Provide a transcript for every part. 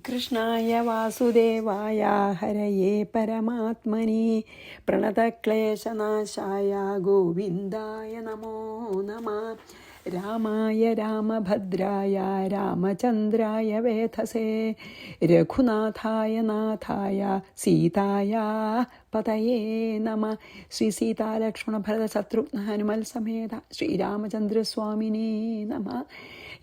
കൃഷ്ണായ വാസുദേവായ ഹരയേ പരമാത്മനി പ്രണതക്ലേശനാശായ ഗോവിന്ദായ നമോ നമഃ. രാമായ രാമഭദ്രായ രാമചന്ദ്രായ വേധസേ രഘുനാഥായ നാഥായ സീതായ പതയേ നമഃ. ശ്രീ സീതാലക്ഷ്മണ ഭരത ശത്രുഘ്ന ഹനുമൽ സമേത ശ്രീരാമചന്ദ്രസ്വാമിനേ നമഃ.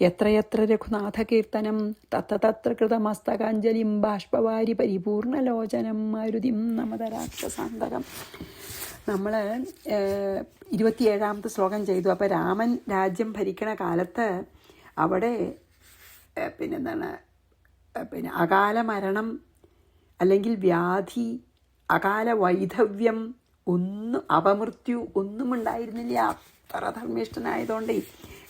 എത്രയെത്ര രഘുനാഥകീർത്തനം തത്ര കൃതമസ്തകാഞ്ജലിം ബാഷ്പവാരി പരിപൂർണലോചനം മാരുതിം നമതരാക്ഷസാന്തകം. നമ്മൾ 27ാമത്തെ ശ്ലോകം ചെയ്തു. അപ്പോൾ രാമൻ രാജ്യം ഭരിക്കണ കാലത്ത് അവിടെ അകാല മരണം അല്ലെങ്കിൽ വ്യാധി, അകാല വൈധവ്യം, അപമൃത്യു ഒന്നും ഉണ്ടായിരുന്നില്ല. അത്ര ധർമ്മിഷ്ഠനായതുകൊണ്ടേ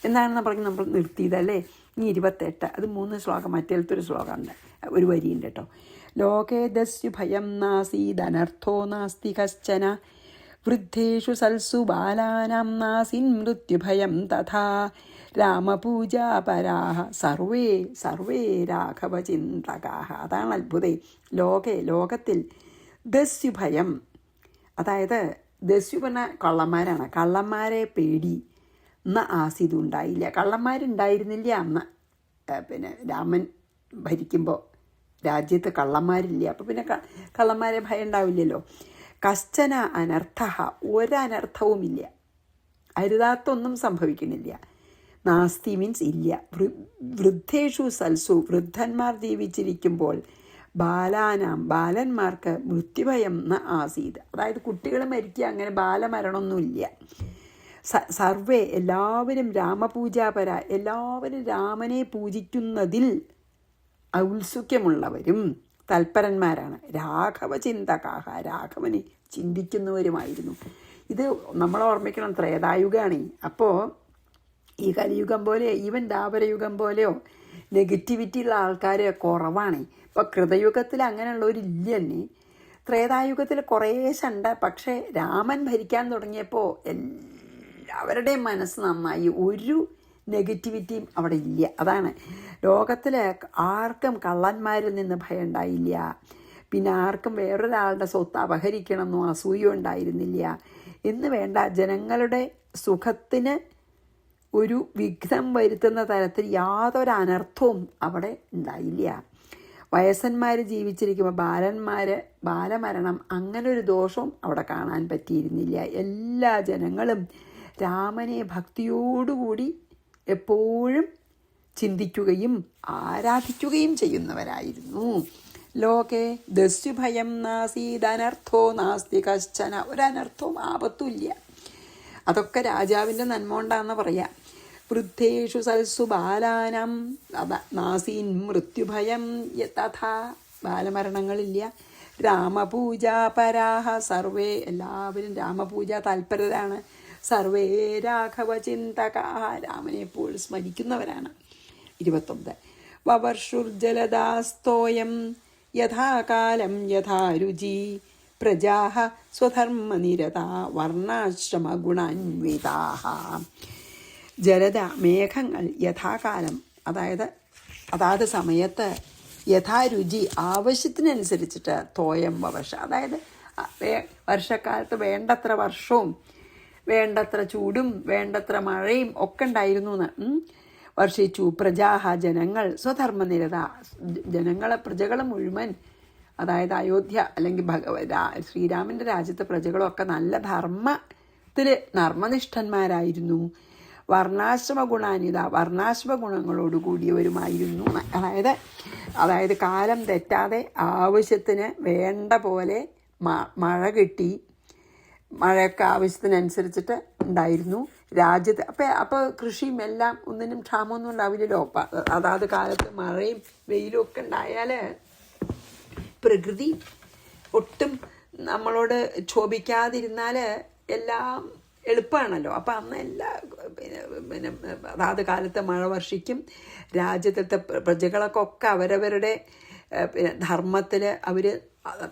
എന്താണെന്ന് പറഞ്ഞ് നമ്മൾ നിർത്തിയതല്ലേ. ഇനി 28, അത് 3 ശ്ലോകം, മറ്റേലത്തൊരു ശ്ലോകമുണ്ട്, ഒരു വരിയുണ്ട് കേട്ടോ. ലോകേ ദസ്യു ഭയം നാസീദനർത്ഥോ നാസ്തി കശ്ചന വൃദ്ധേഷു സൽസു ബാലാനാം നാസിൻ മൃത്യുഭയം തഥാ രാമപൂജാപരാഹ സർവേ സർവേ രാഘവചിന്തകാഹ. അതാണ് അത്ഭുതേ. ലോകത്തിൽ ദസ്യുഭയം, അതായത് ദസ്യു പറഞ്ഞ കള്ളന്മാരാണ്. കള്ളന്മാരെ പേടി ആസിതുണ്ടായില്ല. കള്ളന്മാരുണ്ടായിരുന്നില്ല അന്ന്. രാമൻ ഭരിക്കുമ്പോൾ രാജ്യത്ത് കള്ളന്മാരില്ല. അപ്പോൾ പിന്നെ കള്ളന്മാരെ ഭയം ഉണ്ടാവില്ലല്ലോ. കശ്ചന അനർത്ഥ, ഒരനർത്ഥവുമില്ല, അരുതാത്തൊന്നും സംഭവിക്കണില്ല. നാസ്തി മീൻസ് ഇല്ല. വൃദ്ധേഷു സൽസു, വൃദ്ധന്മാർ ജീവിച്ചിരിക്കുമ്പോൾ ബാലന്മാർക്ക് മൃത്യുഭയം ആസീത്, അതായത് കുട്ടികൾ മരിക്കുക, അങ്ങനെ ബാലമരണമൊന്നുമില്ല. സർവേ എല്ലാവരും രാമപൂജാപര, എല്ലാവരും രാമനെ പൂജിക്കുന്നതിൽ ഔത്സുക്യമുള്ളവരും തൽപരന്മാരാണ്. രാഘവചിന്തകാഹ, രാഘവനെ ചിന്തിക്കുന്നവരുമായിരുന്നു. ഇത് നമ്മൾ ഓർമ്മിക്കണം, ത്രേതായുഗമാണ്. അപ്പോൾ ഈ കലിയുഗം പോലെ, ഈവൻ ദ്വാപരയുഗം പോലെയോ നെഗറ്റിവിറ്റി ഉള്ള ആൾക്കാർ കുറവാണ്. ഇപ്പോൾ കൃതയുഗത്തിൽ അങ്ങനെയുള്ളവരില്ല തന്നെ. ത്രേതായുഗത്തിൽ കുറേശുണ്ട്. പക്ഷേ രാമൻ ഭരിക്കാൻ തുടങ്ങിയപ്പോൾ എല്ലാവരുടെയും മനസ്സ് നന്നായി, ഒരു നെഗറ്റിവിറ്റിയും അവിടെ ഇല്ല. അതാണ് ലോകത്തിൽ ആർക്കും കള്ളന്മാരിൽ നിന്ന് ഭയം ഉണ്ടായില്ല. പിന്നെ ആർക്കും വേറൊരാളുടെ സ്വത്ത് അപഹരിക്കണമെന്നോ അസൂയ ഉണ്ടായിരുന്നില്ല എന്ന് വേണ്ട. ജനങ്ങളുടെ സുഖത്തിന് ഒരു വിഘ്നം വരുത്തുന്ന തരത്തിൽ യാതൊരു അനർത്ഥവും അവിടെ ഉണ്ടായില്ല. വയസ്സന്മാർ ജീവിച്ചിരിക്കുമ്പോൾ ബാലമരണം, അങ്ങനെ ഒരു ദോഷവും അവിടെ കാണാൻ പറ്റിയിരുന്നില്ല. എല്ലാ ജനങ്ങളും രാമനെ ഭക്തിയോടുകൂടി എപ്പോഴും ചിന്തിക്കുകയും ആരാധിക്കുകയും ചെയ്യുന്നവരായിരുന്നു. ലോകേ ദസ്യുഭയം നാസീദനർത്ഥോ നാസ്തി കശ്ചന, ഒരനർത്ഥവും ആപത്തുമില്ല. അതൊക്കെ രാജാവിൻ്റെ നന്മ കൊണ്ടാണെന്ന് പറയാം. വൃദ്ധേഷു സൽസു ബാലാനം നാസീൻ മൃത്യുഭയം തഥാ, ബാലമരണങ്ങളില്ല. രാമപൂജാപരാഹ സർവേ, എല്ലാവരും രാമപൂജ താൽപരരാണ്. സർവേ രാഘവചിന്തകാഹ, രാമനെ എപ്പോഴും സ്മരിക്കുന്നവരാണ്. 29 വവർഷുർജലദാസ്തോയം യഥാകാലം യഥാരുചി പ്രജാഃ സ്വധർമ്മനിരതാ വർണ്ണാശ്രമഗുണാന്വിതാഃ. ജലദ, മേഘങ്ങൾ, യഥാകാലം, അതാത് സമയത്ത്, യഥാരുചി, ആവശ്യത്തിനനുസരിച്ചിട്ട്, തോയം വവർഷ, അതായത് വർഷക്കാലത്ത് വേണ്ടത്ര വർഷവും വേണ്ടത്ര ചൂടും വേണ്ടത്ര മഴയും ഒക്കെ ഉണ്ടായിരുന്നു എന്ന് വർഷിച്ചു. പ്രജാഹ, ജനങ്ങൾ, സ്വധർമ്മനിരത, പ്രജകൾ മുഴുവൻ, അതായത് അയോധ്യ അല്ലെങ്കിൽ ശ്രീരാമൻ്റെ രാജ്യത്തെ പ്രജകളൊക്കെ നല്ല ധർമ്മനിഷ്ഠന്മാരായിരുന്നു. വർണ്ണാശ്രമ ഗുണാന്വിത, വർണ്ണാശ്രമ ഗുണങ്ങളോടുകൂടിയവരുമായിരുന്നു. അതായത് കാലം തെറ്റാതെ ആവശ്യത്തിന് വേണ്ട പോലെ മഴ കിട്ടി, മഴയൊക്കെ ആവശ്യത്തിനനുസരിച്ചിട്ട് ഉണ്ടായിരുന്നു രാജ്യത്ത്. അപ്പോൾ കൃഷിയും എല്ലാം ഒന്നിനും ക്ഷാമമൊന്നും ഉണ്ടാവില്ലല്ലോ. അതാത് കാലത്ത് മഴയും വെയിലും ഒക്കെ ഉണ്ടായാൽ പ്രകൃതി ഒട്ടും നമ്മളോട് ക്ഷോഭിക്കാതിരുന്നാൽ എല്ലാം എളുപ്പമാണല്ലോ. അപ്പം അന്ന് അതാത് കാലത്ത് മഴ വർഷിക്കും. രാജ്യത്തെ പ്രജകളൊക്കെ അവരവരുടെ ധർമ്മത്തിൽ അവർ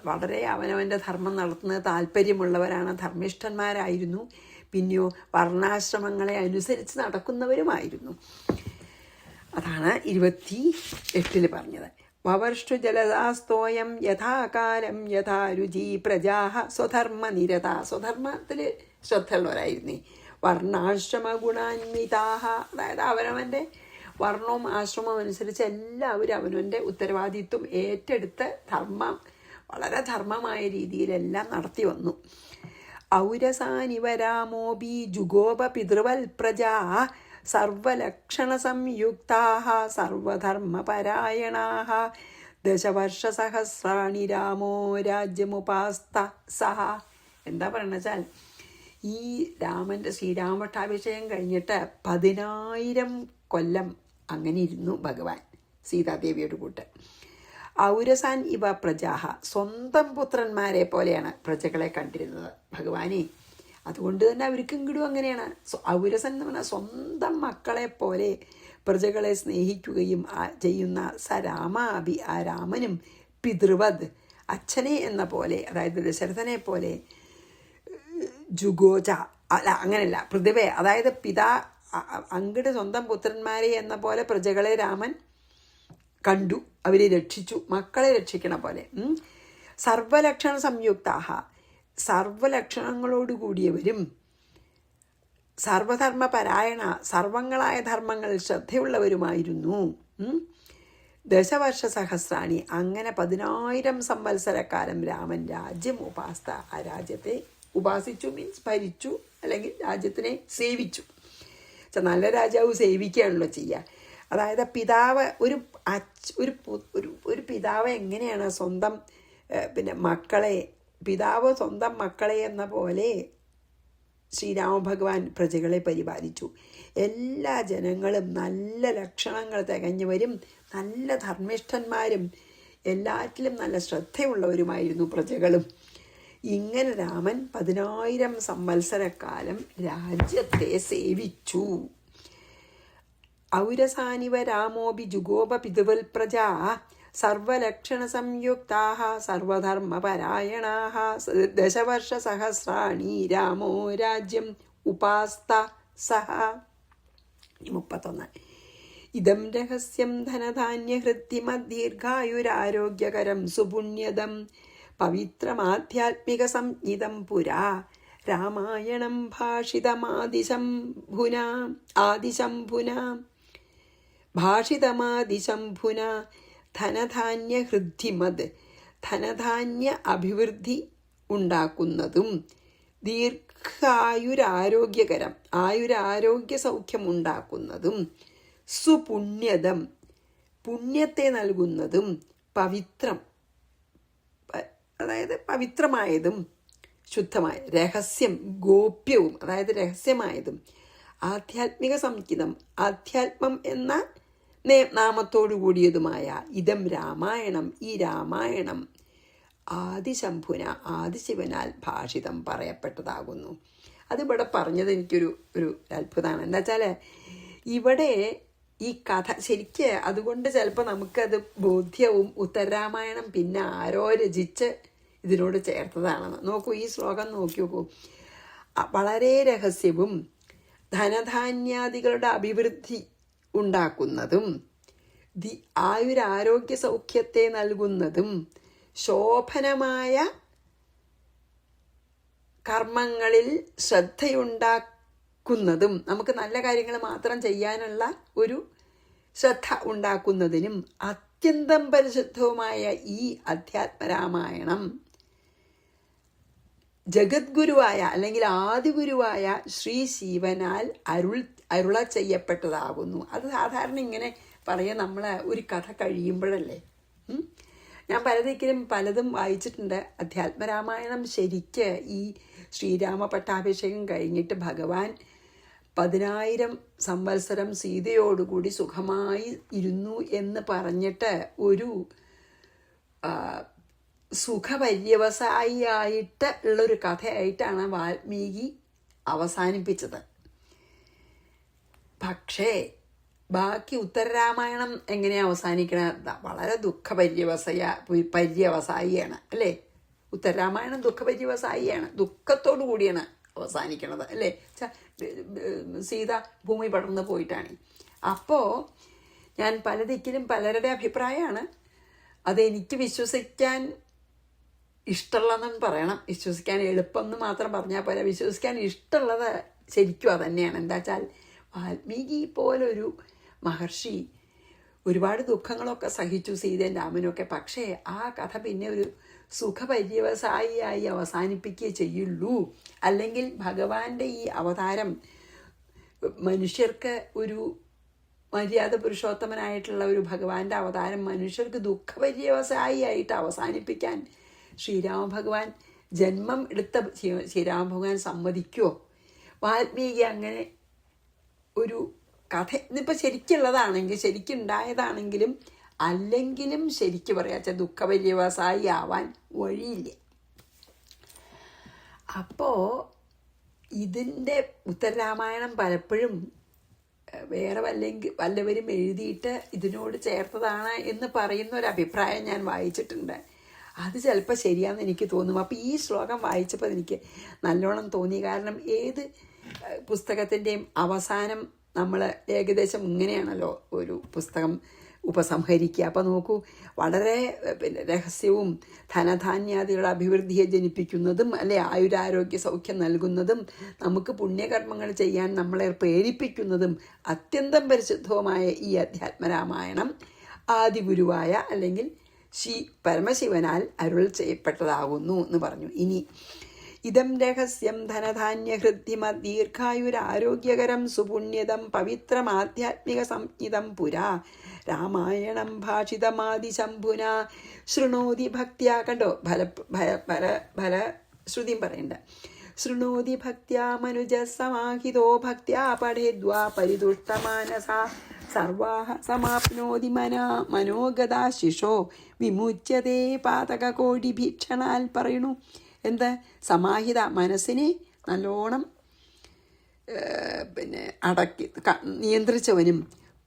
വളരെ അവനവൻ്റെ ധർമ്മം നടത്തുന്നത് താല്പര്യമുള്ളവരാണ്, ധർമ്മിഷ്ഠന്മാരായിരുന്നു. പിന്നെയോ വർണ്ണാശ്രമങ്ങളെ അനുസരിച്ച് നടക്കുന്നവരുമായിരുന്നു. അതാണ് 28 പറഞ്ഞത്. വവർഷു ജലദാസ്തോയം യഥാകാലം യഥാരുചി പ്രജാഹ സ്വധർമ്മനിരത. സ്വധർമ്മത്തിൽ ശ്രദ്ധയുള്ളവരായിരുന്നേ. വർണ്ണാശ്രമഗുണാന്വിതാഹ, അതായത് അവനവൻ്റെ വർണ്ണവും ആശ്രമവും അനുസരിച്ച് എല്ലാവരും അവനവൻ്റെ ഉത്തരവാദിത്വം ഏറ്റെടുത്ത് വളരെ ധർമ്മമായ രീതിയിലെല്ലാം നടത്തി വന്നു. ഔരസാനിവരാമോപി ജുഗോപ പിതൃവൽ പ്രജാ സർവലക്ഷണസംയുക്താഃ സർവധർമ്മപരായണാഃ ദശവർഷസഹസ്രാണി രാമോ രാജ്യമുപാസ്ത സഹ. എന്താ പറയുന്നത് വെച്ചാൽ, ഈ ശ്രീരാമപട്ടാഭിഷേകം കഴിഞ്ഞിട്ട് 10,000 കൊല്ലം അങ്ങനെ ഇരുന്നു ഭഗവാൻ സീതാദേവിയോട് കൂട്ട്. ഔരസാൻ ഇവ പ്രജാഹ, സ്വന്തം പുത്രന്മാരെ പോലെയാണ് പ്രജകളെ കണ്ടിരുന്നത് ഭഗവാനെ. അതുകൊണ്ട് തന്നെ അവർക്കും ഇങ്ങോട്ടും അങ്ങനെയാണ്. ഔരസൻ എന്ന് പറഞ്ഞാൽ സ്വന്തം മക്കളെ പോലെ പ്രജകളെ സ്നേഹിക്കുകയും ചെയ്യുന്ന രാമാഭി, ആ രാമനും പിതൃവത്, അച്ഛനെ എന്ന പോലെ, അതായത് ദശരഥനെ പോലെ, ജുഗോച അല്ല അങ്ങനെയല്ല പ്രതിഭയെ, അതായത് അങ്ങയുടെ സ്വന്തം പുത്രന്മാരെ എന്ന പോലെ പ്രജകളെ രാമൻ കണ്ടു, അവരെ രക്ഷിച്ചു, മക്കളെ രക്ഷിക്കണ പോലെ. സർവലക്ഷണ സംയുക്താഹ, സർവലക്ഷണങ്ങളോടുകൂടിയവരും സർവധർമ്മപരായണ, സർവങ്ങളായ ധർമ്മങ്ങളിൽ ശ്രദ്ധയുള്ളവരുമായിരുന്നു. ദശവർഷസഹസ്രാണി, അങ്ങനെ 10,000 സംവത്സരക്കാലം രാമൻ രാജ്യം ഉപാസ്ത, ആ രാജ്യത്തെ ഉപാസിച്ചു, മീൻസ് ഭരിച്ചു, അല്ലെങ്കിൽ രാജ്യത്തിനെ സേവിച്ചു. നല്ല രാജാവ് സേവിക്കുകയാണല്ലോ ചെയ്യുക. അതായത് പിതാവ് ഒരു പിതാവ് എങ്ങനെയാണ് സ്വന്തം പിതാവ് സ്വന്തം മക്കളെ എന്ന പോലെ ശ്രീരാമഭഗവാൻ പ്രജകളെ പരിപാലിച്ചു. എല്ലാ ജനങ്ങളും നല്ല ലക്ഷണങ്ങൾ തികഞ്ഞവരും നല്ല ധർമ്മിഷ്ഠന്മാരും എല്ലാറ്റിലും നല്ല ശ്രദ്ധയുള്ളവരുമായിരുന്നു പ്രജകളും. ഇങ്ങനെ രാമൻ 10,000 സംവത്സരക്കാലം രാജ്യത്തെ സേവിച്ചു. ഔരസാനിവ രാമോപി ജുഗോപ പിതൃവൽ പ്രജാ സർവലക്ഷണ സംയുക്താഃ സർവധർമ്മപരായണാഃ ദശവർഷസഹസ്രാണി രാമോ രാജ്യം ഉപാസ്ത സഹ. 31. ഇദം രഹസ്യം ധനധാന്യഹൃദ്യമദ്ദീർഘായുരാരോഗ്യകരം സുപുണ്യദം പവിത്രമാധ്യാത്മിക സംജ്ഞിതം പുരാ രാമായണം ഭാഷിതമാദിശംഭുന ധനധാന്യഹൃദ്ധിമത്, ധനധാന്യ അഭിവൃദ്ധി ഉണ്ടാക്കുന്നതും ദീർഘായുരാരോഗ്യകരം, ആയുരാരോഗ്യ സൗഖ്യം ഉണ്ടാക്കുന്നതും സുപുണ്യദം, പുണ്യത്തെ നൽകുന്നതും പവിത്രം, അതായത് പവിത്രമായതും ശുദ്ധമായ, രഹസ്യം ഗോപ്യവും, അതായത് രഹസ്യമായതും, ആധ്യാത്മിക സംഗീതം, ആധ്യാത്മം എന്ന നാമത്തോടു കൂടിയതുമായ ഇതം രാമായണം, ഈ രാമായണം ആദിശംഭുന, ആദിശിവനാൽ ഭാഷിതം, പറയപ്പെട്ടതാകുന്നു. അതിവിടെ പറഞ്ഞത് ഒരു അത്ഭുതമാണ്. എന്താ വെച്ചാൽ ഇവിടെ ഈ കഥ ശരിക്ക് അതുകൊണ്ട് ചിലപ്പോൾ നമുക്കത് ബോധ്യവും ഉത്തരരാമായണം പിന്നെ ആരോ രചിച്ച് ഇതിനോട് ചേർത്തതാണെന്ന്. നോക്കൂ, ഈ ശ്ലോകം നോക്കി നോക്കൂ. വളരെ രഹസ്യവും ധനധാന്യാദികളുടെ അഭിവൃദ്ധി ഉണ്ടാക്കുന്നതും ആയുരാരോഗ്യ സൗഖ്യത്തെ നൽകുന്നതും ശോഭനമായ കർമ്മങ്ങളിൽ ശ്രദ്ധയുണ്ടാക്കുന്നതും, നമുക്ക് നല്ല കാര്യങ്ങൾ മാത്രം ചെയ്യാനുള്ള ഒരു ശ്രദ്ധ ഉണ്ടാക്കുന്നതിനും അത്യന്തം പരിശുദ്ധവുമായ ഈ അധ്യാത്മരാമായണം ജഗദ്ഗുരുവായ അല്ലെങ്കിൽ ആദിഗുരുവായ ശ്രീ ശിവനാൽ അരുള ചെയ്യപ്പെട്ടതാകുന്നു. അത് സാധാരണ ഇങ്ങനെ പറയാൻ നമ്മൾ ഒരു കഥ കഴിയുമ്പോഴല്ലേ. ഞാൻ പലതും വായിച്ചിട്ടുണ്ട്. അധ്യാത്മരാമായണം ശരിക്ക് ഈ ശ്രീരാമ പട്ടാഭിഷേകം കഴിഞ്ഞിട്ട് ഭഗവാൻ 10,000 സംവത്സരം സീതയോടുകൂടി സുഖമായി ഇരുന്നു എന്ന് പറഞ്ഞിട്ട് ഒരു സുഖപര്യവസായിയായിട്ട് ഉള്ളൊരു കഥയായിട്ടാണ് വാൽമീകി അവസാനിപ്പിച്ചത്. പക്ഷേ ബാക്കി ഉത്തരരാമായണം എങ്ങനെയാണ് അവസാനിക്കണത്? വളരെ പര്യവസായിയാണ് അല്ലേ? ഉത്തരരാമായണം ദുഃഖപര്യവസായിയാണ്, ദുഃഖത്തോടു കൂടിയാണ് അവസാനിക്കണത് അല്ലേ? സീത ഭൂമി പടർന്നു പോയിട്ടാണ്. അപ്പോൾ ഞാൻ പല ദിക്കിലും പലരുടെ അഭിപ്രായമാണ്, അതെനിക്ക് വിശ്വസിക്കാൻ ഇഷ്ടമുള്ളതെന്ന് പറയണം. വിശ്വസിക്കാൻ എളുപ്പം എന്ന് മാത്രം പറഞ്ഞാൽ പോലെ വിശ്വസിക്കാൻ ഇഷ്ടമുള്ളത് ശരിക്കും അതന്നെയാണ്. എന്താ വെച്ചാൽ വാൽമീകി പോലൊരു മഹർഷി ഒരുപാട് ദുഃഖങ്ങളൊക്കെ സഹിച്ചു, സീതയും രാമനൊക്കെ. പക്ഷേ ആ കഥ പിന്നെ ഒരു സുഖപര്യവസായിയായി അവസാനിപ്പിക്കുകയേ ചെയ്യുള്ളൂ. അല്ലെങ്കിൽ ഭഗവാന്റെ ഈ അവതാരം മനുഷ്യർക്ക് ഒരു മര്യാദ പുരുഷോത്തമനായിട്ടുള്ള ഒരു ഭഗവാന്റെ അവതാരം മനുഷ്യർക്ക് ദുഃഖപര്യവസായിയായിട്ട് അവസാനിപ്പിക്കാൻ ശ്രീരാമഭഗവാൻ ജന്മം എടുത്ത ശ്രീരാമഭഗവാൻ സമ്മതിക്കുമോ? വാൽമീകി അങ്ങനെ ഒരു കഥ ഇന്നിപ്പോൾ ശരിക്കുള്ളതാണെങ്കിൽ, ശരിക്കുണ്ടായതാണെങ്കിലും അല്ലെങ്കിലും ശരിക്ക് പറയാച്ച ദുഃഖപര്യവസായി ആവാൻ വഴിയില്ല. അപ്പോൾ ഇതിൻ്റെ ഉത്തരരാമായണം പലപ്പോഴും വേറെ വല്ലവരും എഴുതിയിട്ട് ഇതിനോട് ചേർത്തതാണ് എന്ന് പറയുന്ന ഒരു അഭിപ്രായം ഞാൻ വായിച്ചിട്ടുണ്ട്. അത് ചിലപ്പോൾ ശരിയാണെന്ന് എനിക്ക് തോന്നും. അപ്പോൾ ഈ ശ്ലോകം വായിച്ചപ്പോൾ എനിക്ക് നല്ലോണം തോന്നി. കാരണം ഏത് പുസ്തകത്തിൻ്റെയും അവസാനം നമ്മൾ ഏകദേശം ഇങ്ങനെയാണല്ലോ ഒരു പുസ്തകം ഉപസംഹരിക്കുക. അപ്പോൾ നോക്കൂ, വളരെ രഹസ്യവും ധനധാന്യാദികളുടെ അഭിവൃദ്ധിയെ ജനിപ്പിക്കുന്നതും അല്ലെ ആയുരാരോഗ്യ സൗഖ്യം നൽകുന്നതും നമുക്ക് പുണ്യകർമ്മങ്ങൾ ചെയ്യാൻ നമ്മളെ പ്രേരിപ്പിക്കുന്നതും അത്യന്തം പരിശുദ്ധവുമായ ഈ അധ്യാത്മരാമായണം ആദിഗുരുവായ അല്ലെങ്കിൽ പരമശിവനാൽ അരുൾ ചെയ്യപ്പെട്ടതാകുന്നു എന്ന് പറഞ്ഞു. ഇനി ഇതം രഹസ്യം ധനധാന്യഹൃദ്ധിമ ദീർഘായുരാരോഗ്യകരം സുപുണ്യതം പവിത്രമാധ്യാത്മിക സംജ്ഞിതം പുരാ രാമായണം ഭാഷിതമാദിശംഭുന ശൃണോതി ഭക്ത്യാ. കണ്ടോ, ഫലശ്രുതിയും പറയണ്ട. ശൃണോതി ഭക്ത്യാ മനുജ സമാഹിതോ ഭക്ത്യാ പഠേദ്വാ പരിതുഷ്ടമാനസ സർവാഹ സമാപ്നോതി മനോഗതാശിഷോ വിമുച്യതേ പാതകകോടി ഭീക്ഷണാൽ. പറയണു എന്താ? സമാഹിത മനസ്സിനെ നല്ലോണം അടക്കി നിയന്ത്രിച്ചവനും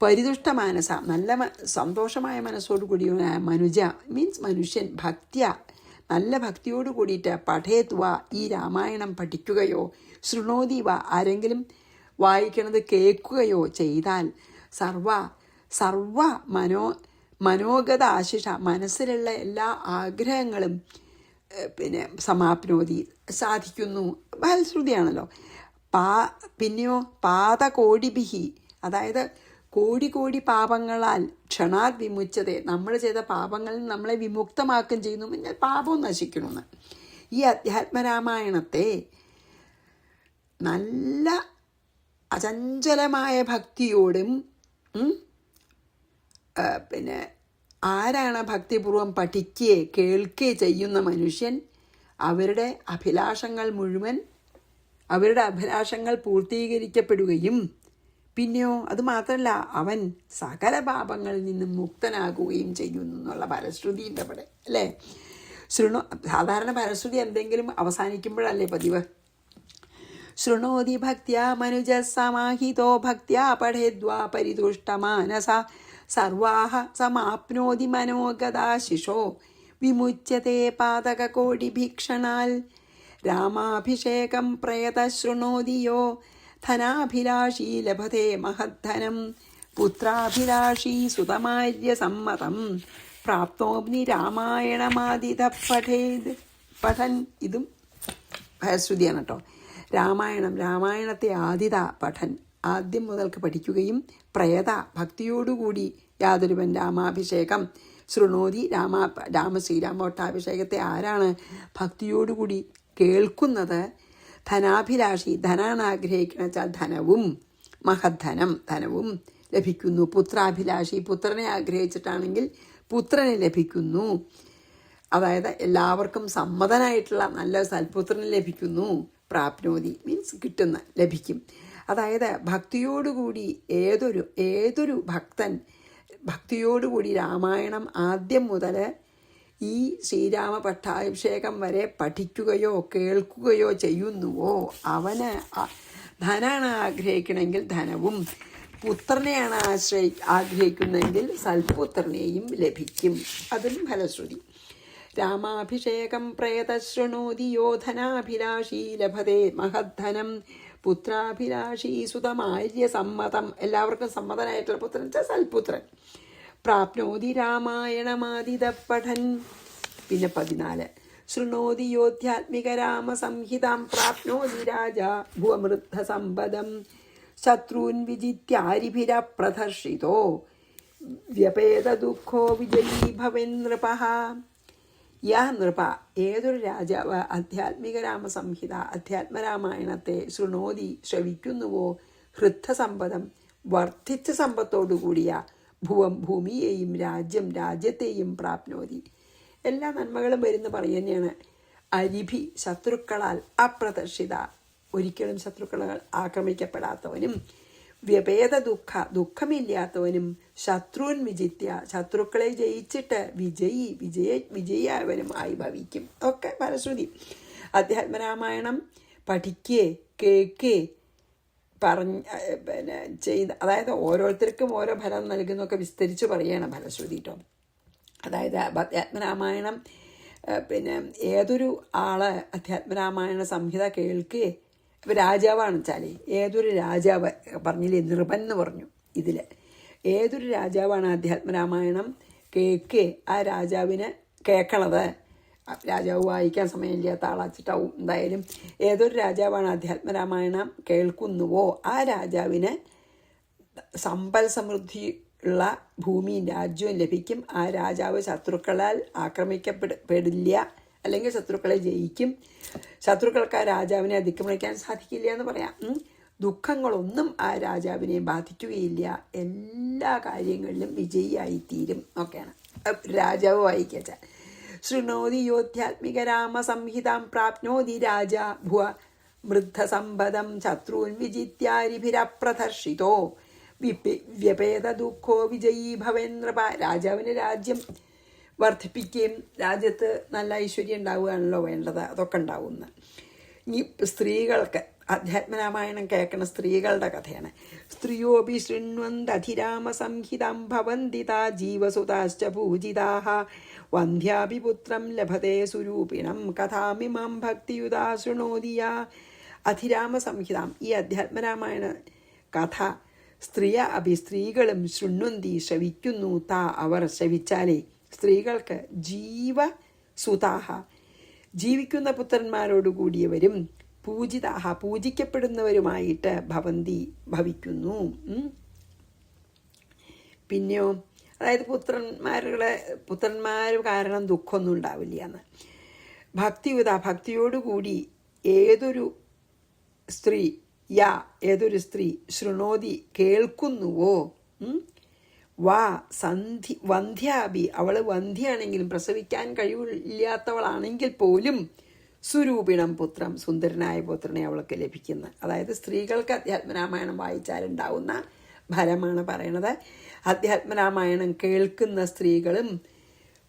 പരിതുഷ്ട മാനസ നല്ല സന്തോഷമായ മനസ്സോടു കൂടിയവനായ മനുജ മീൻസ് മനുഷ്യൻ ഭക്ത്യ നല്ല ഭക്തിയോട് കൂടിയിട്ട് പഠേത്വ ഈ രാമായണം പഠിക്കുകയോ ശൃണോതി വ ആരെങ്കിലും വായിക്കണത് കേൾക്കുകയോ ചെയ്താൽ സർവ മനോഗത ആശിഷ മനസ്സിലുള്ള എല്ലാ ആഗ്രഹങ്ങളും സമാപ്നോതി സാധിക്കുന്നു. ഫലശ്രുതിയാണല്ലോ. പിന്നെയോ പാതകോടിഭിഹി അതായത് കോടി പാപങ്ങളാൽ ക്ഷണാത് വിമുച്ചതേ നമ്മൾ ചെയ്ത പാപങ്ങളിൽ നമ്മളെ വിമുക്തമാക്കുകയും ചെയ്യുന്നു. പിന്നെ പാപവും നശിക്കണമെന്ന്. ഈ അധ്യാത്മരാമായണത്തെ നല്ല അചഞ്ചലമായ ഭക്തിയോടും ആരാണ് ഭക്തിപൂർവം പഠിക്കുകയെ കേൾക്കുകയെ ചെയ്യുന്ന മനുഷ്യൻ അവരുടെ അഭിലാഷങ്ങൾ പൂർത്തീകരിക്കപ്പെടുകയും പിന്നെയോ അത് മാത്രമല്ല അവൻ സകല പാപങ്ങളിൽ നിന്നും മുക്തനാകുകയും ചെയ്യുന്നു എന്നുള്ള ഫലശ്രുതിൻ്റെ അവിടെ അല്ലേ. സാധാരണ ഫലശ്രുതി എന്തെങ്കിലും അവസാനിക്കുമ്പോഴല്ലേ പതിവ്. ശൃണോതി ഭക്ത്യാ മനുജ സമാഹിതോ ഭക്ത്യാ പഠേദ്വാ പരിതുഷ്ടമാനസ സർവാഹ സമാപ്നോതി മനോഗതാശിഷോ വിമുച്യതേ പാതകകോടി ഭീക്ഷണാൽ. രാമാഭിഷേകം പ്രയത ശൃണോതിയോ ധനാഭിലാഷീ ലഭത്തെ മഹദ്ധനം പുത്രാഭിലാഷീ സുതമാര്യസമ്മതം പ്രാപ്തോബ്നി രാമായണമാദിത പഠൻ. ഇതും ഭയശ്രുതിയാണ് കേട്ടോ. രാമായണത്തെ ആദിത പഠൻ ആദ്യം മുതൽക്ക് പഠിക്കുകയും പ്രയത ഭക്തിയോടുകൂടി യാതൊരുവൻ രാമാഭിഷേകം ശൃണോതി ശ്രീരാമോട്ടാഭിഷേകത്തെ ആരാണ് ഭക്തിയോടുകൂടി കേൾക്കുന്നത്? ധനാഭിലാഷി ധനാണ് ആഗ്രഹിക്കുന്ന വെച്ചാൽ ധനവും ധനവും ലഭിക്കുന്നു. പുത്രാഭിലാഷി പുത്രനെ ആഗ്രഹിച്ചിട്ടാണെങ്കിൽ പുത്രനെ ലഭിക്കുന്നു. അതായത് എല്ലാവർക്കും സമ്മതനായിട്ടുള്ള നല്ല സൽപുത്രനെ ലഭിക്കുന്നു. പ്രാപ്നോതി മീൻസ് ലഭിക്കും. അതായത് ഭക്തിയോടുകൂടി ഏതൊരു ഭക്തൻ ഭക്തിയോടുകൂടി രാമായണം ആദ്യം മുതൽ ഈ ശ്രീരാമ പട്ടാഭിഷേകം വരെ പഠിക്കുകയോ കേൾക്കുകയോ ചെയ്യുന്നുവോ അവന് ധനാണ് ആഗ്രഹിക്കണമെങ്കിൽ ധനവും പുത്രനെയാണ് ആഗ്രഹിക്കുന്നതെങ്കിൽ സൽപുത്രനെയും ലഭിക്കും. അതും ഫലശ്രുതി. രാമാഭിഷേകം പ്രയത ശൃണോതി യോ ധനാഭിലാഷീ ലഭതേ മഹദ്ധനം പുത്രാഭിലാഷീ സുതമാര്യ സമ്മതം എല്ലാവർക്കും സമ്മതനായിട്ടുള്ള പുത്രൻ സൽപുത്രൻ പ്രാപ്നോതി രാമായണമാദിതപഠൻ. പിന്നെ 14 ശൃണോതി യോധ്യാത്മിക രാമസംഹിതാം പ്രാപ്നോതി രാജാ ഭുവമൃദ്ധസമ്പദം ശത്രൂൻ വിജിത്യാരിഭിരപ്രദർശിതോ വ്യപേതദുഃഖോ വിജയീ ഭവൻ നൃപഃ. യാ നൃപ, ഏതൊരു രാജാവ് ആധ്യാത്മിക രാമസംഹിത അധ്യാത്മരാമായണത്തെ ശൃണോതി ശ്രവിക്കുന്നുവോ ഹൃദ്ധസമ്പദം വർദ്ധിച്ച സമ്പത്തോടുകൂടിയ ഭുവം ഭൂമിയെയും രാജ്യം രാജ്യത്തെയും പ്രാപ്നോതി, എല്ലാ നന്മകളും വരുന്ന പറയുന്നതാണ്. അരിഭി ശത്രുക്കളാൽ അപ്രദർശിത, ഒരിക്കലും ശത്രുക്കളാൽ ആക്രമിക്കപ്പെടാത്തവനും വ്യപേത ദുഃഖമില്ലാത്തവനും ശത്രുൻ വിജിത്യ, ശത്രുക്കളെ ജയിച്ചിട്ട് വിജയായവനും ആയി ഭവിക്കും. ഒക്കെ ഫലശ്രുതി. അധ്യാത്മരാമായണം പഠിക്കേ കേൾക്കേ ചെയ്ത്, അതായത് ഓരോരുത്തർക്കും ഓരോ ഫലം നൽകുന്നൊക്കെ വിസ്തരിച്ച് പറയണം ഫലശ്രുതി കേട്ടോ. അതായത് അധ്യാത്മരാമായണം ഏതൊരു ആള് അധ്യാത്മരാമായണ സംഹിത കേൾക്കേ, ഇപ്പം രാജാവാണെന്ന് വെച്ചാൽ ഏതൊരു രാജാവ് പറഞ്ഞില്ലേ, നൃപൻ എന്ന് പറഞ്ഞു. ഇതിൽ ഏതൊരു രാജാവാണ് അധ്യാത്മരാമായണം കേൾക്കേ, ആ രാജാവിന് കേൾക്കണത്, രാജാവ് വായിക്കാൻ സമയമില്ലാത്ത ആളാച്ചിട്ടാവും, എന്തായാലും ഏതൊരു രാജാവാണ് അധ്യാത്മരാമായണം കേൾക്കുന്നുവോ ആ രാജാവിന് സമ്പൽ സമൃദ്ധി ഉള്ള ഭൂമിയും രാജ്യവും ലഭിക്കും. ആ രാജാവ് ശത്രുക്കളാൽ ആക്രമിക്കപ്പെടില്ല, അല്ലെങ്കിൽ ശത്രുക്കളെ ജയിക്കും. ശത്രുക്കൾക്ക് ആ രാജാവിനെ അതിക്രമിക്കാൻ സാധിക്കില്ല എന്ന് പറയാം. ദുഃഖങ്ങളൊന്നും ആ രാജാവിനെ ബാധിക്കുകയില്ല, എല്ലാ കാര്യങ്ങളിലും വിജയിയായിത്തീരും ഒക്കെയാണ് രാജാവ് വായിക്കച്ച. ശൃണോതി യോധ്യാത്മിക രാമസംഹിതാം പ്രാപ്നോതി രാജാ ഭുവ വൃദ്ധസമ്പദം ശത്രുൻ വിജിത്യാരിഭിരപ്രദർശിതോ വ്യപേത ദുഃഖോ വിജയീ ഭവൻ നൃപ. രാജാവിന് രാജ്യം വർദ്ധിപ്പിക്കുകയും രാജ്യത്ത് നല്ല ഐശ്വര്യം ഉണ്ടാവുകയാണല്ലോ വേണ്ടത്, അതൊക്കെ ഉണ്ടാവുമെന്ന്. ഇനി സ്ത്രീകൾക്ക് അധ്യാത്മരാമായണം കേൾക്കുന്ന സ്ത്രീകളുടെ കഥയാണ്. സ്ത്രീയോപി ശൃണ്വന്തധിരാമസംഹിതം ഭവന്തി താ ജീവസുതാശ്ച പൂജിതാഃ വന്ധ്യാപി പുത്രം ലഭതേ സുരൂപിണം കഥാമിമാം ഭക്തിയുതാ ശൃണോതി യാ. അധിരാമസംഹിതാം, ഈ അധ്യാത്മരാമായണ കഥ സ്ത്രീകളും ശൃണ്വന്തി ശ്രവിക്കുന്നു, താ അവർ ശ്രവിച്ചാലേ, സ്ത്രീകൾക്ക് ജീവസുതാഹ ജീവിക്കുന്ന പുത്രന്മാരോടുകൂടിയവരും പൂജിതാഹ പൂജിക്കപ്പെടുന്നവരുമായിട്ട് ഭവിക്കുന്നു. പിന്നെയോ, അതായത് പുത്രന്മാർ കാരണം ദുഃഖമൊന്നും ഉണ്ടാവില്ല എന്ന്. ഭക്തിയോടുകൂടി ഏതൊരു സ്ത്രീ ശൃണോതി കേൾക്കുന്നുവോ, വന്ധ്യാബി അവൾ വന്ധ്യാണെങ്കിലും പ്രസവിക്കാൻ കഴിവില്ലാത്തവളാണെങ്കിൽ പോലും സുരൂപിണം പുത്രം സുന്ദരനായ പുത്രനെ അവൾക്ക് ലഭിക്കുന്ന, അതായത് സ്ത്രീകൾക്ക് അധ്യാത്മരാമായണം വായിച്ചാലുണ്ടാവുന്ന ഫലമാണ് പറയണത്. അധ്യാത്മരാമായണം കേൾക്കുന്ന സ്ത്രീകളും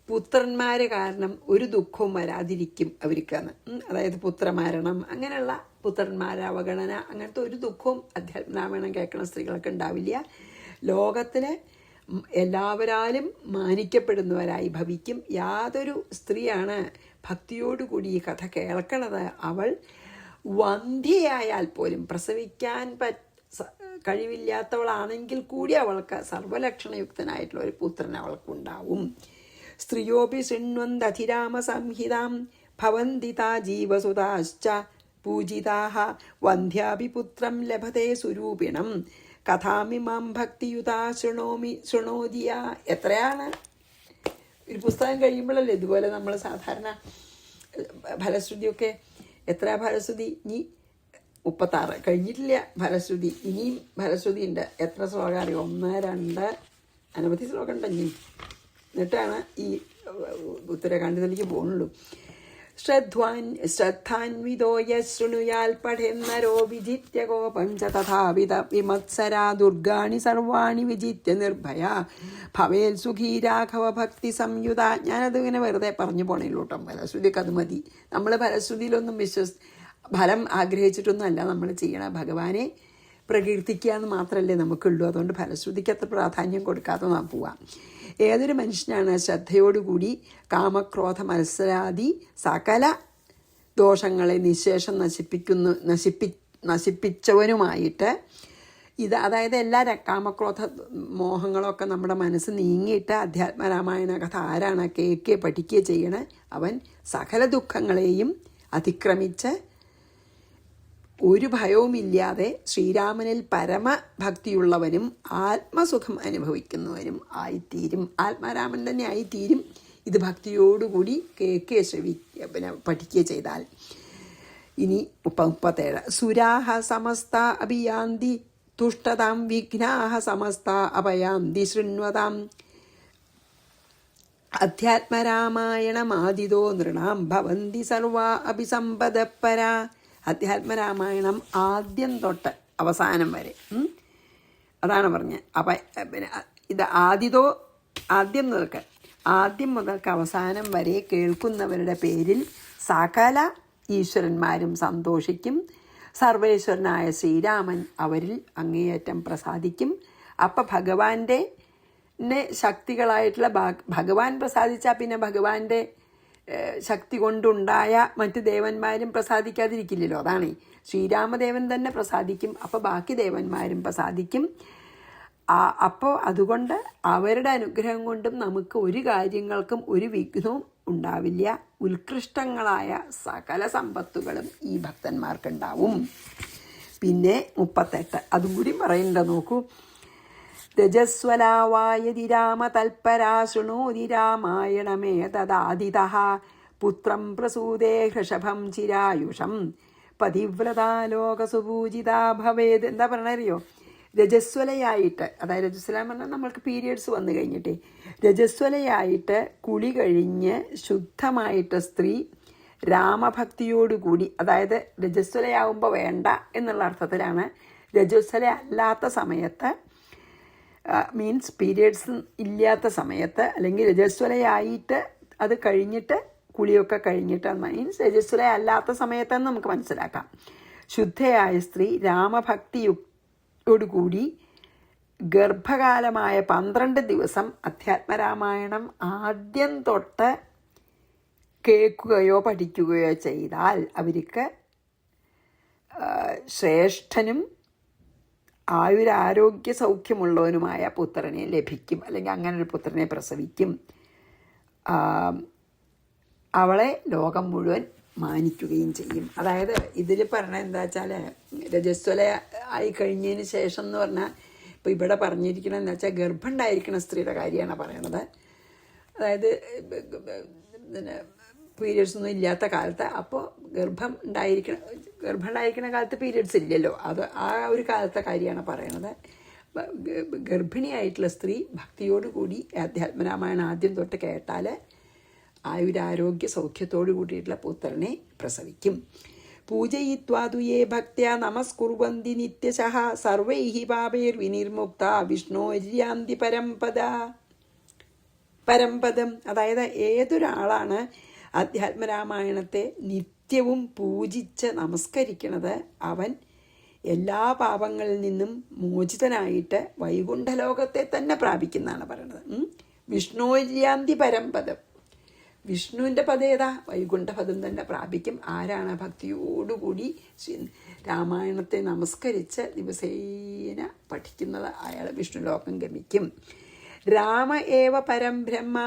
പുത്രന്മാർ കാരണം ഒരു ദുഃഖവും വരാതിരിക്കും അവർക്കെന്ന്. അതായത് പുത്രമരണം, അങ്ങനെയുള്ള പുത്രന്മാരെ അവഗണന, അങ്ങനത്തെ ഒരു ദുഃഖവും അധ്യാത്മരാമായണം കേൾക്കുന്ന സ്ത്രീകൾക്ക് ഉണ്ടാവില്ല. ലോകത്തിലെ എല്ലാവരാലും മാനിക്കപ്പെടുന്നവരായി ഭവിക്കും. യാതൊരു സ്ത്രീയാണ് ഭക്തിയോടുകൂടി ഈ കഥ കേൾക്കണത്, അവൾ വന്ധ്യയായാൽ പോലും പ്രസവിക്കാൻ കഴിവില്ലാത്തവളാണെങ്കിൽ കൂടി അവൾക്ക് സർവലക്ഷണയുക്തനായിട്ടുള്ള ഒരു പുത്രൻ അവൾക്കുണ്ടാവും. സ്ത്രീയോപി ശൃണ്വന്തധിരാമസംഹിതാം ഭവന്തി താ ജീവസുതാശ്ച പൂജിതാഃ വന്ധ്യാപി പുത്രം ലഭതേ സുരൂപിണം കഥാമിമാം ഭക്തിയുതാ ശൃണോതിയ. എത്രയാണ് ഒരു പുസ്തകം കഴിയുമ്പോഴല്ലേ ഇതുപോലെ നമ്മൾ സാധാരണ ഫലശ്രുതിയൊക്കെ. എത്ര ഫലശ്രുതി? ഇനി 36 കഴിഞ്ഞിട്ടില്ല ഫലശ്രുതി, ഇനിയും ഫലശ്രുതി ഉണ്ട്. എത്ര ശ്ലോകം അറിയാം? 1, 2 അനവധി ശ്ലോകം ഉണ്ട് ഇനി. എന്നിട്ടാണ് ഈ ഉത്തരകാണ്ഡത്തിലേക്ക് പോകുന്നുള്ളൂ. ശ്രദ്ധാൻവിതോ യശൃണുയാൽ പഠേന്നരോ വിജിത്യ കോപം ച തഥാവിധ വിമത്സരാ ദുർഗാണി സർവാണി വിജിത്യ നിർഭയ ഭവേൽ സുഖീ രാഘവ ഭക്തി സംയുത. ഞാനത് ഇങ്ങനെ വെറുതെ പറഞ്ഞു പോണേല്ലോ കേട്ടോ. ഫലശ്രുതിക്ക് അത് മതി. നമ്മൾ ഫലശ്രുതിയിലൊന്നും ഫലം ആഗ്രഹിച്ചിട്ടൊന്നും അല്ല നമ്മൾ ചെയ്യണം. ഭഗവാനെ പ്രകീർത്തിക്കുക എന്ന് മാത്രമല്ലേ നമുക്കുള്ളൂ. അതുകൊണ്ട് ഫലശ്രുതിക്ക് അത്ര പ്രാധാന്യം കൊടുക്കാതെ നാം പോവാം. ഏതൊരു മനുഷ്യനാണ് ശ്രദ്ധയോടുകൂടി കാമക്രോധ മത്സരാദി സകല ദോഷങ്ങളെ നിശേഷം നശിപ്പിച്ചവനുമായിട്ട് അതായത് എല്ലാ കാമക്രോധ മോഹങ്ങളൊക്കെ നമ്മുടെ മനസ്സ് നീങ്ങിയിട്ട് അധ്യാത്മരാമായണ കഥ ആരാണ് കേൾക്കുകയോ പഠിക്കുകയോ ചെയ്യണേ, അവൻ സകല ദുഃഖങ്ങളെയും അതിക്രമിച്ച് ഒരു ഭയവുമില്ലാതെ ശ്രീരാമനിൽ പരമഭക്തിയുള്ളവനും ആത്മസുഖം അനുഭവിക്കുന്നവനും ആയിത്തീരും. ആത്മാരാമൻ തന്നെ ആയിത്തീരും ഇത് ഭക്തിയോടുകൂടി കേൾക്കുകയോ പഠിക്കുകയോ ചെയ്താൽ. ഇനി 37 സുരാഹ സമസ്ത അഭിയാന്തി തുഷ്ടതാം വിഘ്നാഹ സമസ്ത അപയാന്തി ശൃണ്വതാം അധ്യാത്മരാമായണമാദിതോ നൃണാം ഭവന്തി സർവാ അഭിസമ്പദപ്പര. അധ്യാത്മരാമായണം ആദ്യം തൊട്ട് അവസാനം വരെ അതാണ് പറഞ്ഞത്. പിന്നെ ഇത് ആദ്യം മുതൽക്ക് അവസാനം വരെ കേൾക്കുന്നവരുടെ പേരിൽ സകല ഈശ്വരന്മാരും സന്തോഷിക്കും. സർവേശ്വരനായ ശ്രീരാമൻ അവരിൽ അങ്ങേയറ്റം പ്രസാദിക്കും. അപ്പം ഭഗവാന്റെ ശക്തികളായിട്ടുള്ള ഭഗവാൻ പ്രസാദിച്ചാൽ പിന്നെ ഭഗവാന്റെ ശക്തി കൊണ്ടുണ്ടായ മറ്റ് ദേവന്മാരും പ്രസാദിക്കാതിരിക്കില്ലല്ലോ. അതാണ് ശ്രീരാമദേവൻ തന്നെ പ്രസാദിക്കും, അപ്പോൾ ബാക്കി ദേവന്മാരും പ്രസാദിക്കും. അപ്പോൾ അതുകൊണ്ട് അവരുടെ അനുഗ്രഹം കൊണ്ടും നമുക്ക് ഒരു കാര്യങ്ങൾക്കും ഒരു വിഘ്നവും ഉണ്ടാവില്ല. ഉത്കൃഷ്ടങ്ങളായ സകല സമ്പത്തുകളും ഈ ഭക്തന്മാർക്കുണ്ടാവും. പിന്നെ 38 അതും കൂടി പറയണ്ട നോക്കൂ. രജസ്വലാവായതി രാമ തൽപരാ ശൃണോതി രാമായണമേതദാദിതഃ പുത്രം പ്രസൂതേ ഹൃഷഭം ചിരായുഷം പതിവ്രതാലോകസുപൂജിതാ ഭവേത്. എന്താ പറയണറിയോ? രജസ്വലയായിട്ട്, അതായത് രജസ്വല എന്ന് പറഞ്ഞാൽ നമ്മൾക്ക് പീരിയഡ്സ് വന്നു കഴിഞ്ഞിട്ടേ, രജസ്വലയായിട്ട് കുളി കഴിഞ്ഞ് ശുദ്ധമായിട്ട് സ്ത്രീ രാമഭക്തിയോടുകൂടി, അതായത് രജസ്വലയാവുമ്പോൾ വേണ്ട എന്നുള്ള അർത്ഥത്തിലാണ്. രജസ്വല അല്ലാത്ത സമയത്ത് മീൻസ് പീരിയഡ്സ് ഇല്ലാത്ത സമയത്ത്, അല്ലെങ്കിൽ രജസ്വലയായിട്ട് അത് കഴിഞ്ഞിട്ട് കുളിയൊക്കെ കഴിഞ്ഞിട്ട് മീൻസ് രജസ്വല അല്ലാത്ത സമയത്തെന്ന് നമുക്ക് മനസ്സിലാക്കാം. ശുദ്ധയായ സ്ത്രീ രാമഭക്തിയോടുകൂടി ഗർഭകാലമായ 12 ദിവസം അധ്യാത്മരാമായണം ആദ്യം തൊട്ട് കേൾക്കുകയോ പഠിക്കുകയോ ചെയ്താൽ അവർക്ക് ശ്രേഷ്ഠനും ആയുരാരോഗ്യ സൗഖ്യമുള്ളവനുമായ പുത്രനെ ലഭിക്കും, അല്ലെങ്കിൽ അങ്ങനെ ഒരു പുത്രനെ പ്രസവിക്കും. അവളെ ലോകം മുഴുവൻ മാനിക്കുകയും ചെയ്യും. അതായത് ഇതിൽ പറഞ്ഞത് എന്താ വെച്ചാൽ, രജസ്വല ആയി കഴിഞ്ഞതിന് ശേഷം എന്ന് പറഞ്ഞാൽ, ഇപ്പോൾ ഇവിടെ പറഞ്ഞിരിക്കണമെന്ന് വെച്ചാൽ ഗർഭം ഉണ്ടായിരിക്കുന്ന സ്ത്രീയുടെ കാര്യമാണ് പറയണത്. അതായത് പിന്നെ പീരിയഡ്സ് ഒന്നും ഇല്ലാത്ത കാലത്ത്, അപ്പോൾ ഗർഭം ഉണ്ടായിരിക്കുന്ന കാലത്ത് പീരിയഡ്സ് ഇല്ലല്ലോ, അത് ആ ഒരു കാലത്തെ കാര്യമാണ് പറയണത്. ഗർഭിണിയായിട്ടുള്ള സ്ത്രീ ഭക്തിയോടുകൂടി അധ്യാത്മരാമായണം ആദ്യം തൊട്ട് കേട്ടാൽ ആയുരാരോഗ്യ സൗഖ്യത്തോടു കൂടിയിട്ടുള്ള പുത്രനെ പ്രസവിക്കും. പൂജയിത്വാതുയേ ഭക്ത്യാ നമസ്കുർവന്തി നിത്യശഃ സർവൈഹി പാപൈർവിനിർമുക്ത വിഷ്ണോര്യാന്തി പരംപദം. അതായത് ഏതൊരാളാണ് അധ്യാത്മരാമായണത്തെ നിത്യവും പൂജിച്ച് നമസ്കരിക്കണത്, അവൻ എല്ലാ പാപങ്ങളിൽ നിന്നും മോചിതനായിട്ട് വൈകുണ്ഠലോകത്തെ തന്നെ പ്രാപിക്കുന്നതാണ് പറയണത്. വിഷ്ണോര്യാന്തി പരംപദം. വിഷ്ണുവിൻ്റെ പദം ഏതാ? വൈകുണ്ഠപദം തന്നെ പ്രാപിക്കും. ആരാണ് ഭക്തിയോടുകൂടി രാമായണത്തെ നമസ്കരിച്ച് ദിവസേന പഠിക്കുന്നത്, അയാൾ വിഷ്ണുലോകം ഗമിക്കും. രാമ ഏവ പരം ബ്രഹ്മ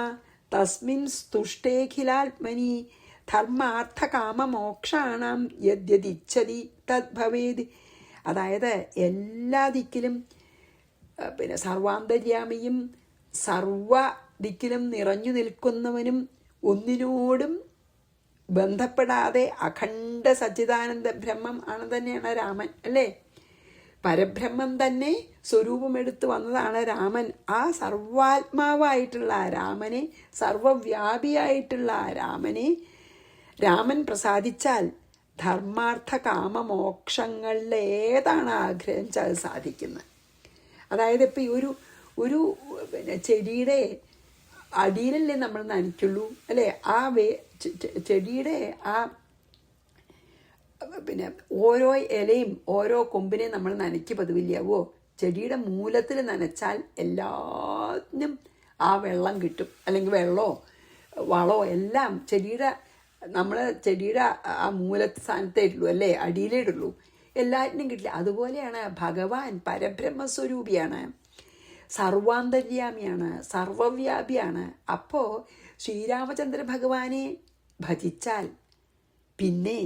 തസ്മിൻ സ്തുഷ്ടേഖിലാത്മനി ധർമാർത്ഥ കാമമോക്ഷാണാം യദ്യതിച്ഛതി തദ്ഭവേത്. അതായത് എല്ലാ ദിക്കിലും പിന്നെ സർവാന്തര്യാമിയും സർവ ദിക്കിലും നിറഞ്ഞു നിൽക്കുന്നവനും ഒന്നിനോടും ബന്ധപ്പെടാതെ അഖണ്ഡ സച്ചിദാനന്ദ ബ്രഹ്മം ആണ് തന്നെയാണ് രാമൻ, അല്ലേ? പരബ്രഹ്മം തന്നെ സ്വരൂപമെടുത്ത് വന്നതാണ് രാമൻ. ആ സർവാത്മാവായിട്ടുള്ള ആ രാമനെ, സർവവ്യാപിയായിട്ടുള്ള ആ രാമനെ രാമൻ പ്രസാദിച്ചാൽ ധർമാർത്ഥ കാമമോക്ഷങ്ങളിൽ ഏതാണ് ആഗ്രഹം വെച്ചാൽ സാധിക്കുന്നത്. അതായത് ഇപ്പം ഈ ഒരു പിന്നെ ചെടിയുടെ അടിയിലല്ലേ നമ്മൾ നനയ്ക്കുള്ളൂ, അല്ലേ? ആ ചെടിയുടെ ആ പിന്നെ ഓരോ ഇലയും ഓരോ കൊമ്പിനെയും നമ്മൾ നനയ്ക്ക് പതിവില്ലാവോ? ചെടിയുടെ മൂലത്തിൽ നനച്ചാൽ എല്ലാത്തിനും ആ വെള്ളം കിട്ടും, അല്ലെങ്കിൽ വെള്ളമോ വളമോ എല്ലാം ചെടിയുടെ ആ മൂലത്തെ സ്ഥാനത്തേ ഇടുള്ളൂ, അല്ലേ? അടിയിലേ ഇടുള്ളൂ. എല്ലാറ്റിനും കിട്ടില്ല. അതുപോലെയാണ് ഭഗവാൻ പരബ്രഹ്മസ്വരൂപിയാണ്, സർവാന്തര്യാമിയാണ്, സർവവ്യാപിയാണ്. അപ്പോൾ ശ്രീരാമചന്ദ്ര ഭഗവാനെ ഭജിച്ചാൽ പിന്നെ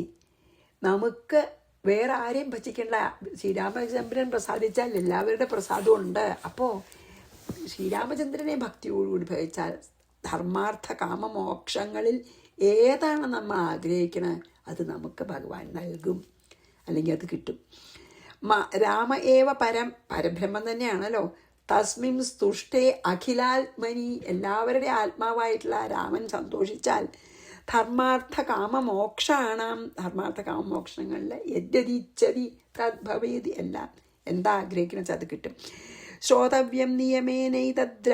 നമുക്ക് വേറെ ആരെയും ഭജിക്കണ്ട. ശ്രീരാമചന്ദ്രൻ പ്രസാദിച്ചാൽ എല്ലാവരുടെ പ്രസാദവും ഉണ്ട്. അപ്പോൾ ശ്രീരാമചന്ദ്രനെ ഭക്തിയോടുകൂടി ഭജിച്ചാൽ ധർമാർത്ഥ കാമമോക്ഷങ്ങളിൽ ഏതാണ് നമ്മൾ ആഗ്രഹിക്കുന്നത് അത് നമുക്ക് ഭഗവാൻ നൽകും, അല്ലെങ്കിൽ അത് കിട്ടും. രാമ ഏവ പരബ്രഹ്മം തന്നെയാണല്ലോ. തസ്മിൻ സ്തുഷ്ടേ അഖിലാത്മനി, എല്ലാവരുടെ ആത്മാവായിട്ടുള്ള രാമൻ സന്തോഷിച്ചാൽ ധർമാർത്ഥ കാമമോക്ഷാണ്. ധർമാർത്ഥ കാമമോക്ഷങ്ങളിൽ യദ്യതിച്ഛതി തദ്ഭവേതി, എല്ലാം എന്താ ആഗ്രഹിക്കുന്നത് വെച്ചാൽ അത് കിട്ടും. ശ്രോതവ്യം നിയമേനൈതദ്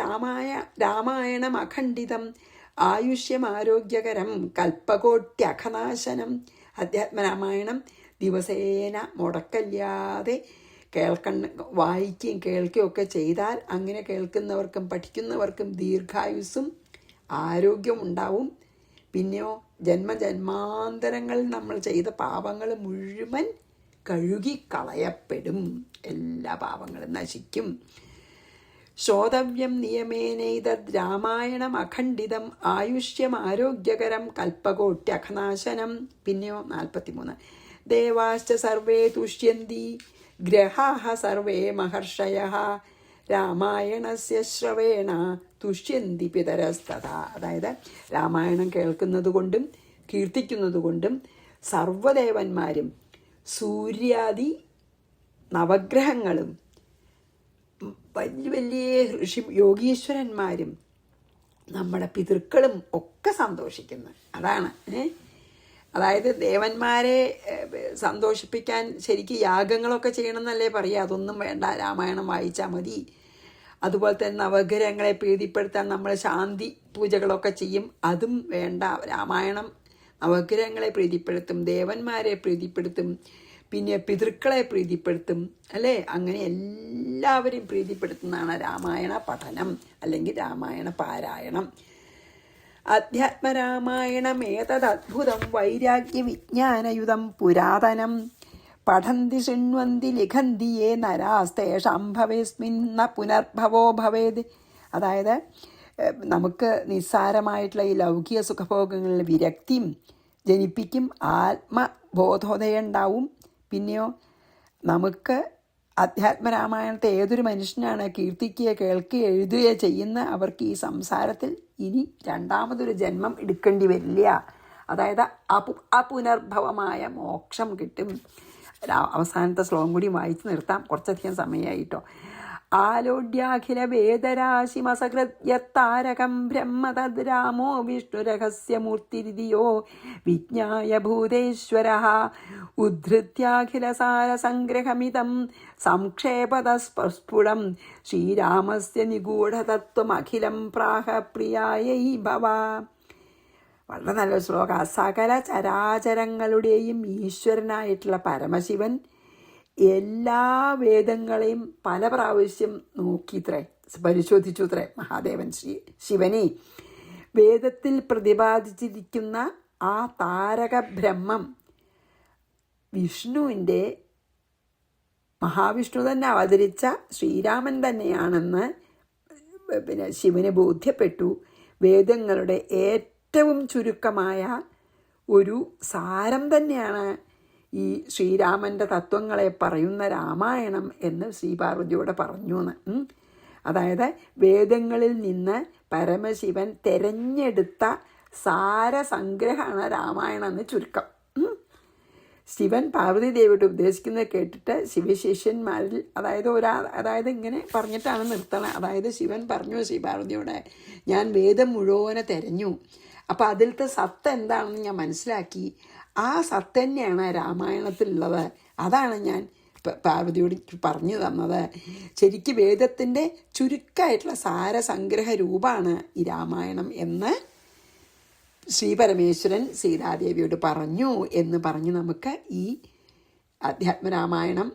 രാമായണം അഖണ്ഡിതം ആയുഷ്യമാരോഗ്യകരം കൽപ്പകോട്യഖനാശനം. അധ്യാത്മരാമായണം ദിവസേന മുടക്കല്ലാതെ വായിക്കുകയും കേൾക്കുകയും ഒക്കെ ചെയ്താൽ അങ്ങനെ കേൾക്കുന്നവർക്കും പഠിക്കുന്നവർക്കും ദീർഘായുസ്സും ആരോഗ്യവും ഉണ്ടാവും. പിന്നെയോ ജന്മജന്മാന്തരങ്ങളിൽ നമ്മൾ ചെയ്ത പാപങ്ങൾ മുഴുവൻ കഴുകിക്കളയപ്പെടും, എല്ലാ പാപങ്ങളും നശിക്കും. ശ്രോതവ്യം നിയമേനൈതദ് രാമായണം അഖണ്ഡിതം ആയുഷ്യം ആരോഗ്യകരം കൽപ്പകോട്യഖനാശനം. പിന്നെയോ 43 ദേവാശ്ച സർവേ തുഷ്യന്തി ഗ്രഹാഃ സർവേ മഹർഷയഃ രാമായണസ്യ ശ്രവേണ തുഷ്യന്തി പിതരസ്തഥാ. അതായത് രാമായണം കേൾക്കുന്നത് കൊണ്ടും കീർത്തിക്കുന്നത് കൊണ്ടും സർവദേവന്മാരും സൂര്യാദി നവഗ്രഹങ്ങളും വലിയ വലിയ യോഗീശ്വരന്മാരും നമ്മുടെ പിതൃക്കളും ഒക്കെ സന്തോഷിക്കുന്നു. അതാണ്. അതായത് ദേവന്മാരെ സന്തോഷിപ്പിക്കാൻ ശരിക്കും യാഗങ്ങളൊക്കെ ചെയ്യണമെന്നല്ലേ പറയുക. അതൊന്നും വേണ്ട, രാമായണം വായിച്ചാൽ മതി. അതുപോലെ തന്നെ നവഗ്രഹങ്ങളെ പ്രീതിപ്പെടുത്താൻ നമ്മൾ ശാന്തി പൂജകളൊക്കെ ചെയ്യും, അതും വേണ്ട. രാമായണം നവഗ്രഹങ്ങളെ പ്രീതിപ്പെടുത്തും, ദേവന്മാരെ പ്രീതിപ്പെടുത്തും, പിന്നെ പിതൃക്കളെ പ്രീതിപ്പെടുത്തും, അല്ലേ? അങ്ങനെ എല്ലാവരെയും പ്രീതിപ്പെടുത്തുന്നതാണ് രാമായണ പഠനം അല്ലെങ്കിൽ രാമായണ പാരായണം. അധ്യാത്മരാമായണമേതദ്ഭുതം വൈരാഗ്യവിജ്ഞാനയുതം പുരാതനം പഠന്തി ശൃണ്വന്തി ലിഖന്തി യേ നരാസ്തേഷാം ഭവേസ്മിൻ ന പുനർഭവോ ഭവേത്. അതായത് നമുക്ക് നിസ്സാരമായിട്ടുള്ള ഈ ലൗകിക സുഖഭോഗങ്ങളിൽ വിരക്തിയും ജനിപ്പിക്കും, ആത്മബോധോദയുണ്ടാവും. പിന്നെയോ നമുക്ക് അധ്യാത്മരാമായണത്തെ ഏതൊരു മനുഷ്യനാണ് കീർത്തിക്കുകയോ കേൾക്കുകയോ എഴുതുകയോ ചെയ്യുന്ന അവർക്ക് ഈ സംസാരത്തിൽ ഇനി രണ്ടാമതൊരു ജന്മം എടുക്കേണ്ടി വരില്ല. അതായത് അപുനർഭവമായ മോക്ഷം കിട്ടും. അവസാനത്തെ ശ്ലോകം കൂടി വായിച്ച് നിർത്താം, കുറച്ചധികം സമയമായിട്ടോ. ആലോഡ്യാഖില വേദരാശിമസകൃത്യത്താരകം ബ്രഹ്മ തദ്രാമോ വിഷ്ണുരഹസ്യമൂർത്തിരിതിയോ വിജ്ഞായ ഭൂതേശ്വരഃ ഉദ്ധൃത്യാഖിലസാരസംഗ്രഹമിതം സംക്ഷേപതസ്ഫുടം ശ്രീരാമസ്യ നിഗൂഢതത്വമഖിലം പ്രാഹ പ്രിയായൈ ഭവ. വളരെ നല്ല ശ്ലോക. സകല ചരാചരങ്ങളുടെയും ഈശ്വരനായിട്ടുള്ള പരമശിവൻ എല്ലാ വേദങ്ങളെയും പല പ്രാവശ്യം നോക്കിത്രേ, പരിശോധിച്ചുത്രേ മഹാദേവൻ ശിവനെ. വേദത്തിൽ പ്രതിപാദിച്ചിരിക്കുന്ന ആ താരക ബ്രഹ്മം വിഷ്ണുവിൻ്റെ, മഹാവിഷ്ണു തന്നെ അവതരിച്ച ശ്രീരാമൻ തന്നെയാണെന്ന് പിന്നെ ശിവന് ബോധ്യപ്പെട്ടു. വേദങ്ങളുടെ ഏറ്റവും ചുരുക്കമായ ഒരു സാരം തന്നെയാണ് ഈ ശ്രീരാമൻ്റെ തത്വങ്ങളെ പറയുന്ന രാമായണം എന്ന് ശ്രീപാർവതിയോട് പറഞ്ഞു എന്ന്. അതായത് വേദങ്ങളിൽ നിന്ന് പരമശിവൻ തെരഞ്ഞെടുത്ത സാരസംഗ്രഹമാണ് രാമായണം എന്ന് ചുരുക്കം. ശിവൻ പാർവതി ദേവിയോട് ഉപദേശിക്കുന്നത് കേട്ടിട്ട് ശിവശിഷ്യന്മാരിൽ അതായത് ഇങ്ങനെ പറഞ്ഞിട്ടാണ് നിർത്തണത്. അതായത് ശിവൻ പറഞ്ഞു ശ്രീപാർവതിയോട്, ഞാൻ വേദം മുഴുവനെ തെരഞ്ഞു, അപ്പം അതിലത്തെ സത്ത് എന്താണെന്ന് ഞാൻ മനസ്സിലാക്കി. ആ സത്ത് തന്നെയാണ് രാമായണത്തിലുള്ളത്. അതാണ് ഞാൻ പാർവതിയോട് പറഞ്ഞു തന്നത്. ശരിക്കും വേദത്തിൻ്റെ ചുരുക്കമായിട്ടുള്ള സാരസംഗ്രഹ രൂപമാണ് ഈ രാമായണം എന്ന് ശ്രീപരമേശ്വരൻ സീതാദേവിയോട് പറഞ്ഞു എന്ന് പറഞ്ഞ് നമുക്ക് ഈ അധ്യാത്മരാമായണം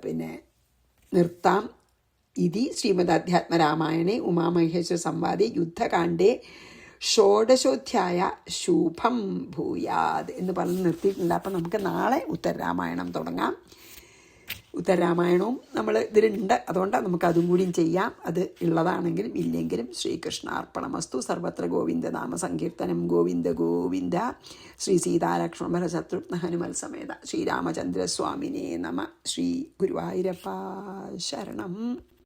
പിന്നെ നിർത്താം. ഇതി ശ്രീമദ് അധ്യാത്മരാമായണേ ഉമാമഹേശ്വര സംവാദേ യുദ്ധകാണ്ഡേ ഷോഡശോധ്യായ ശുഭം ഭൂയാത് എന്ന് പറഞ്ഞ് നിർത്തിയിട്ടുണ്ട്. അപ്പം നമുക്ക് നാളെ ഉത്തരരാമായണം തുടങ്ങാം. ഉത്തരരാമായണവും നമ്മൾ ഇതിലുണ്ട്, അതുകൊണ്ടാണ് നമുക്ക് അതും കൂടിയും ചെയ്യാം. അത് ഉള്ളതാണെങ്കിലും ഇല്ലെങ്കിലും ശ്രീകൃഷ്ണാർപ്പണമസ്തു. സർവത്ര ഗോവിന്ദനാമ സങ്കീർത്തനം. ഗോവിന്ദ ഗോവിന്ദ. ശ്രീ സീതാലക്ഷ്മണ ശത്രുഘ്ന ഹനുമൽ സമേത ശ്രീരാമചന്ദ്രസ്വാമിനേ നമ. ശ്രീ ഗുരുവായൂരപ്പ ശരണം.